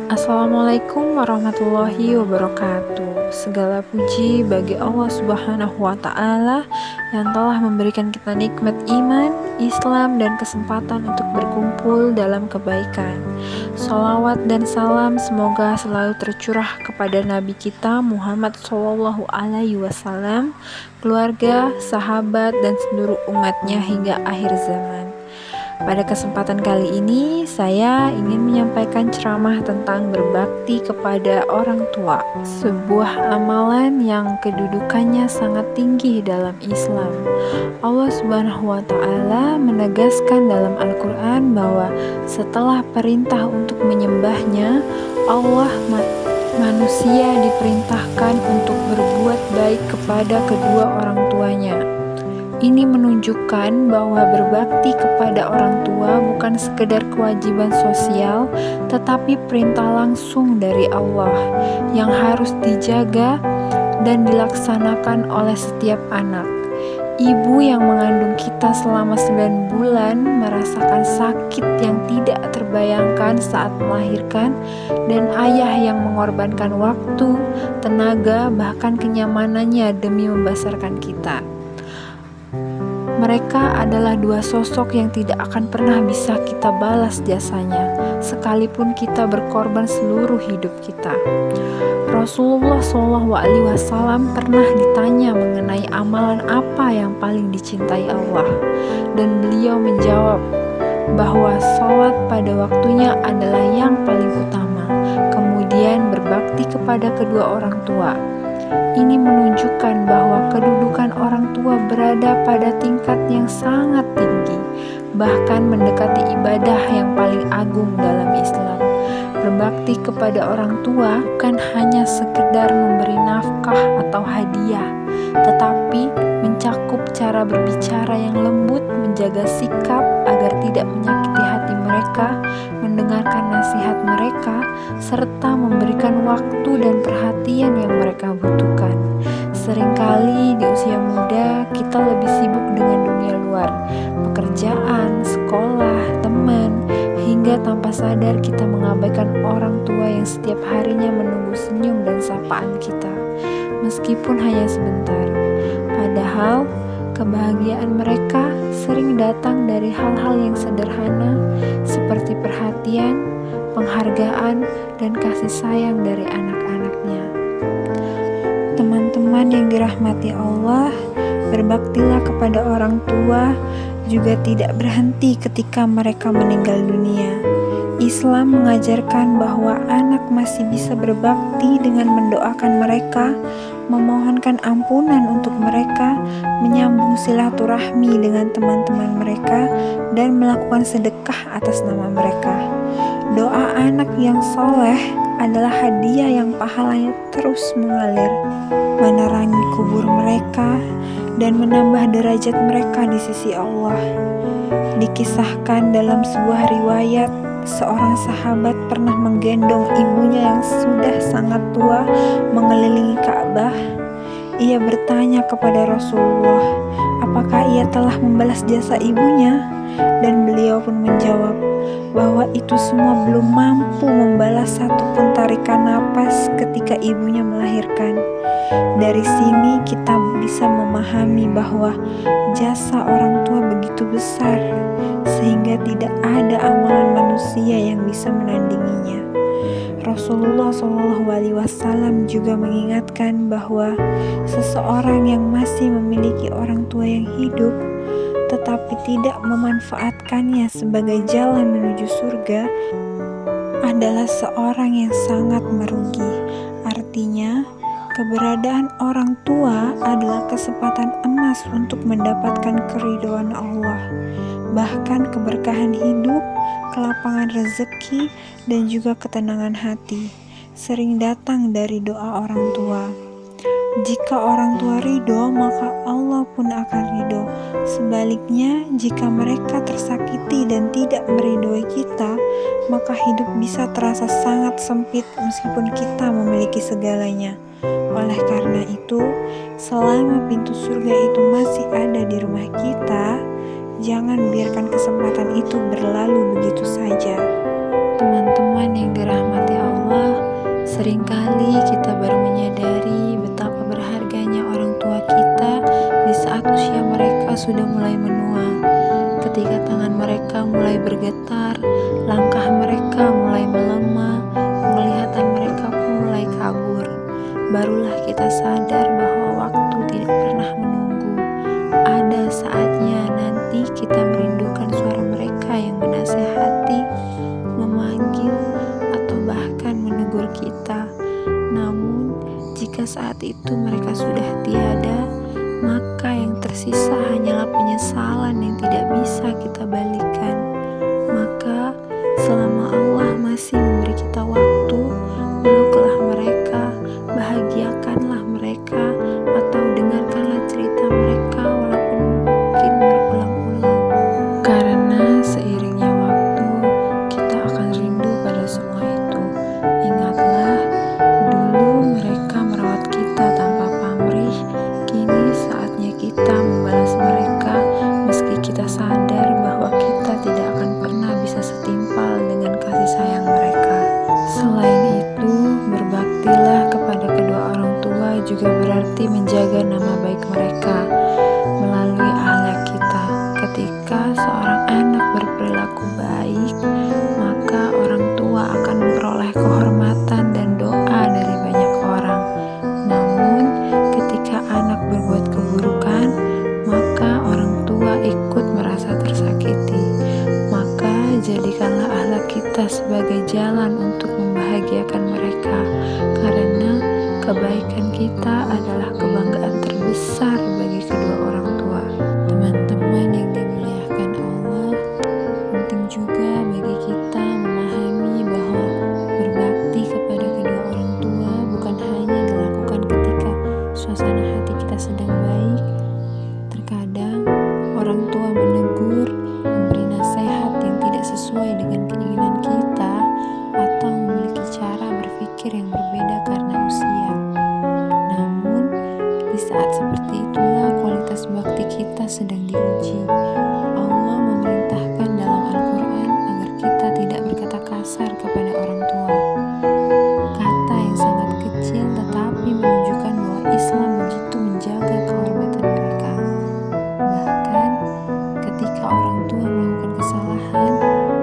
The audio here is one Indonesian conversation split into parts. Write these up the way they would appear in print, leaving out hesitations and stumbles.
Assalamualaikum warahmatullahi wabarakatuh. Segala puji bagi Allah Subhanahu wa Ta'ala yang telah memberikan kita nikmat iman, Islam, dan kesempatan untuk berkumpul dalam kebaikan. Sholawat dan salam semoga selalu tercurah kepada Nabi kita Muhammad SAW, keluarga, sahabat, dan seluruh umatnya hingga akhir zaman. Pada kesempatan kali ini, saya ingin menyampaikan ceramah tentang berbakti kepada orang tua, sebuah amalan yang kedudukannya sangat tinggi dalam Islam. Allah Subhanahu wa Ta'ala menegaskan dalam Al-Quran bahwa setelah perintah untuk menyembahnya, Allah manusia diperintahkan untuk berbuat baik kepada kedua orang tuanya. Ini menunjukkan bahwa berbakti kepada orang tua bukan sekedar kewajiban sosial, tetapi perintah langsung dari Allah yang harus dijaga dan dilaksanakan oleh setiap anak. Ibu yang mengandung kita selama 9 bulan merasakan sakit yang tidak terbayangkan saat melahirkan, dan ayah yang mengorbankan waktu, tenaga, bahkan kenyamanannya demi membesarkan kita. Mereka adalah dua sosok yang tidak akan pernah bisa kita balas jasanya, sekalipun kita berkorban seluruh hidup kita. Rasulullah SAW pernah ditanya mengenai amalan apa yang paling dicintai Allah, dan beliau menjawab bahwa sholat pada waktunya adalah yang paling utama, kemudian berbakti kepada kedua orang tua. Ini menunjukkan bahwa kedudukan orang tua berada pada tingkat yang sangat tinggi, bahkan mendekati ibadah yang paling agung dalam Islam. Berbakti kepada orang tua bukan hanya sekedar memberi nafkah atau hadiah, tetapi mencakup cara berbicara yang lembut, menjaga sikap agar tidak menyakiti hati mereka, mendengarkan nasihat mereka, serta memberikan waktu dan perhatian yang mereka butuhkan. Seringkali di usia muda kita lebih sibuk dengan dunia luar, pekerjaan, sekolah, teman, hingga tanpa sadar kita mengabaikan orang tua yang setiap harinya menunggu senyum dan sapaan kita, meskipun hanya sebentar. Padahal kebahagiaan mereka sering datang dari hal-hal yang sederhana seperti perhatian, penghargaan, dan kasih sayang dari anak-anaknya. Teman-teman yang dirahmati Allah, berbaktilah kepada orang tua juga tidak berhenti ketika mereka meninggal dunia. Islam mengajarkan bahwa anak masih bisa berbakti dengan mendoakan mereka, memohonkan ampunan untuk mereka, menyambung silaturahmi dengan teman-teman mereka, dan melakukan sedekah atas nama mereka. Doa anak yang soleh adalah hadiah yang pahalanya terus mengalir, menerangi kubur mereka, dan menambah derajat mereka di sisi Allah. Dikisahkan dalam sebuah riwayat, seorang sahabat pernah menggendong ibunya yang sudah sangat tua mengelilingi Ka'bah. Ia bertanya kepada Rasulullah, apakah ia telah membalas jasa ibunya? Dan beliau pun menjawab bahwa itu semua belum mampu membalas satupun tarikan napas ketika ibunya melahirkan. Dari sini kita bisa memahami bahwa jasa orang tua begitu besar, sehingga tidak ada amalan manusia yang bisa menandinginya. Rasulullah SAW juga mengingatkan bahwa seseorang yang masih memiliki orang tua yang hidup tetapi tidak memanfaatkannya sebagai jalan menuju surga adalah seorang yang sangat merugi. Artinya, keberadaan orang tua adalah kesempatan emas untuk mendapatkan keridhaan Allah, bahkan keberkahan hidup, kelapangan rezeki, dan juga ketenangan hati sering datang dari doa orang tua. Jika orang tua ridho, maka Allah pun akan ridho. Sebaliknya, jika mereka tersakiti dan tidak meridhoi kita, maka hidup bisa terasa sangat sempit meskipun kita memiliki segalanya. Oleh karena itu, selama pintu surga itu masih ada di rumah kita, jangan biarkan kesempatan itu berlalu begitu saja. Teman Teman-teman yang dirahmati Allah, seringkali kita baru menyadari betapa berharganya orang tua kita di saat usia mereka sudah mulai menua. Ketika tangan mereka mulai bergetar, langkah mereka mulai melemah, penglihatan mereka pun mulai kabur. Barulah kita sadar bahwa waktu tidak pernah menunggu. Ada saatnya nanti kita merindukan suara mereka yang menasehati, memanggil, atau bahkan menegur kita. Namun, jika saat itu mereka sudah tiada, maka yang tersisa hanyalah penyesalan yang tidak bisa kita balikan. Maka, selama Allah masih memberi kita waktu, peluklah mereka, bahagiakanlah mereka, atau dengarkanlah cerita mereka walaupun mungkin berulang-ulang. Karena seiringnya waktu, kita akan rindu pada semua itu. Ingatlah, dulu mereka merawat kita tanpa pamrih, kini saatnya kita membalas mereka meski kita sadar bahwa kita tidak akan pernah bisa setimpal dengan kasih sayang mereka. Selain itu, berbaktilah kepada kedua orang tua juga berarti menjaga nama baik mereka melalui akhlak kita. Ketika seorang anak berperilaku baik, maka orang tua akan memperoleh kehormatan dan doa dari banyak orang. Namun, ketika anak berbuat keburukan, maka orang tua ikut merasa tersakiti. Maka, jadikanlah akhlak kita sebagai jalan untuk membahagiakan mereka, karena kebaikan kita adalah kebanggaan terbesar bagi kedua orang tua. Teman-teman yang dimuliakan Allah, penting juga bagi kita memahami bahwa berbakti kepada kedua orang tua bukan hanya dilakukan ketika suasana hati kita sedang baik. Terkadang orang tua menegur, memberi nasihat yang tidak sesuai dengan keinginan kita, atau memiliki cara berpikir yang berbeda karena usia. Namun, di saat seperti itulah kualitas bakti kita sedang diuji. Allah memerintahkan dalam Al-Quran agar kita tidak berkata kasar kepada orang tua. Kata yang sangat kecil tetapi menunjukkan bahwa Islam begitu menjaga kehormatan mereka. Bahkan, ketika orang tua melakukan kesalahan,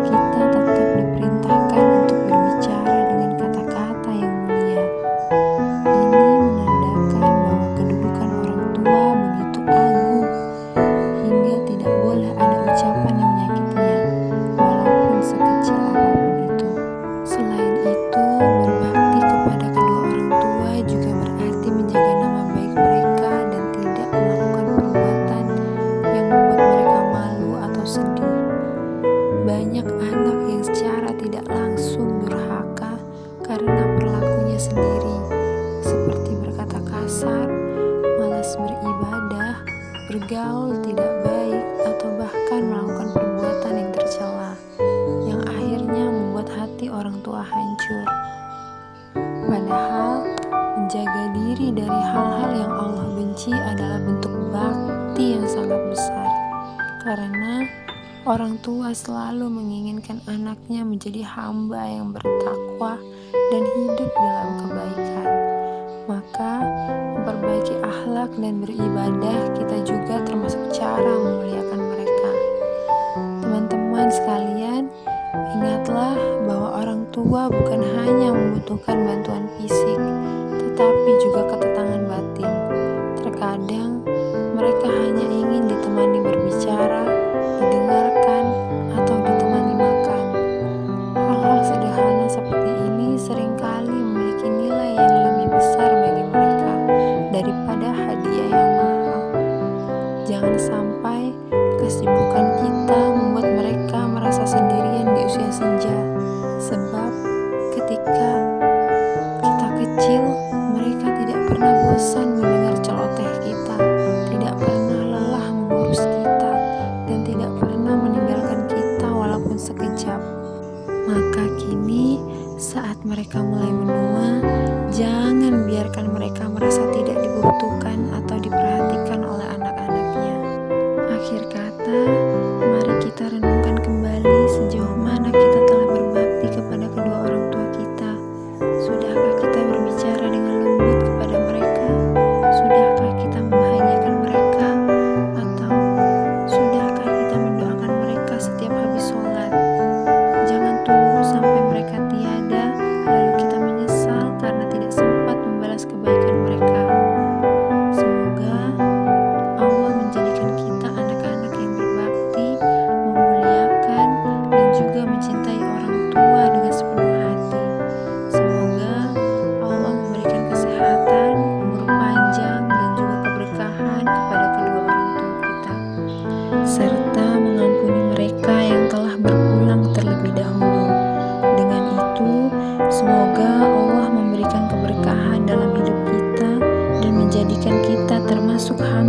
kita tetap diperintahkan untuk berbicara dengan kata-kata yang mulia. Ini menandakan bahwa kedudukan orang tua begitu agung, hingga tidak boleh ada ucapan yang menyakitinya, walaupun sekecil apapun itu. Selain itu, berbakti kepada kedua orang tua juga berarti menjaga nama baik mereka dan tidak melakukan perbuatan yang membuat mereka malu atau sedih. Banyak anak yang secara tidak langsung durhaka karena perilakunya sendiri, seperti berkata kasar, malas beribadah, bergaul tidak baik, atau bahkan melakukan perbuatan yang tercela, yang akhirnya membuat hati orang tua hancur. Padahal, menjaga diri dari hal-hal yang Allah benci adalah bentuk bakti yang sangat besar. Karena orang tua selalu menginginkan anaknya menjadi hamba yang bertakwa dan hidup dalam kebaikan. Maka, memperbaiki akhlak dan beribadah kita juga termasuk cara memuliakan mereka. Teman-teman sekalian, ingatlah bahwa orang tua bukan hanya membutuhkan bantuan fisik, tetapi juga ketenangan batin. Terkadang, mereka hanya ingin ditemani berbicara, didengarkan, atau ditemani makan. Hal-hal sederhana seperti ini seringkali memiliki nilai yang lebih besar bagi mereka daripada hadiah yang mahal. Jangan sampai kesibukan kita membuat mereka merasa sendirian di usia senja. Sebab ketika kita kecil, mereka tidak pernah bosan mendengar celoteh kita, tidak pernah lelah mengurus kita, dan tidak pernah meninggalkan kita walaupun sekejap. Maka kini, saat mereka mulai menua, jangan biarkan mereka merasa tidak dibutuhkan atau diperhatikan oleh anak-anaknya. Akhir kata, mari kita renungkan kembali sejauh mana kita telah berbakti kepada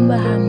hamba-Hamba